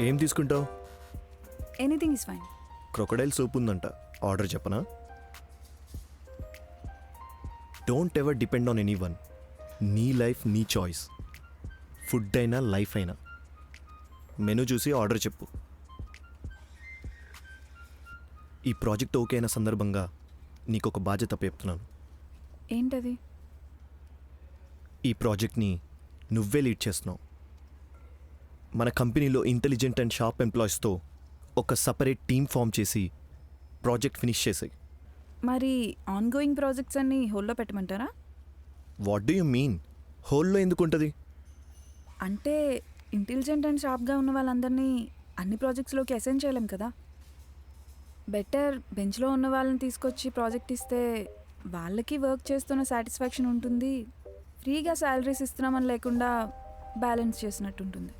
ఏం తీసుకుంటావు? Anything is fine. Crocodile soup ఉందంట, ఆర్డర్ చెప్పనా? Don't ever depend on any one. నీ లైఫ్ నీ చాయిస్. ఫుడ్ అయినా లైఫ్ అయినా మెనూ చూసి ఆర్డర్ చెప్పు. ఈ ప్రాజెక్ట్ ఓకే అయిన సందర్భంగా నీకు ఒక బాధ్యత చెప్తున్నాను. ఏంటది? ఈ ప్రాజెక్ట్ని నువ్వే లీడ్ చేస్తున్నావు. మన కంపెనీలో ఇంటెలిజెంట్ అండ్ షార్ప్ ఎంప్లాయీస్తో ఒక సపరేట్ టీమ్ ఫామ్ చేసి ప్రాజెక్ట్ ఫినిష్ చేసాయి. మరి ఆన్ గోయింగ్ ప్రాజెక్ట్స్ అన్ని హోల్డ్లో పెట్టమంటారా? What do you mean? హోల్లో ఎందుకు ఉంటుంది? అంటే ఇంటెలిజెంట్ అండ్ షార్ప్గా ఉన్న వాళ్ళందరినీ అన్ని ప్రాజెక్ట్స్లోకి అసైన్ చేయలేం కదా. బెటర్ బెంచ్లో ఉన్న వాళ్ళని తీసుకొచ్చి ప్రాజెక్ట్ ఇస్తే వాళ్ళకి వర్క్ చేస్తున్న సాటిస్ఫాక్షన్ ఉంటుంది, ఫ్రీగా శాలరీస్ ఇస్తున్నామని లేకుండా బ్యాలెన్స్ చేసినట్టు ఉంటుంది.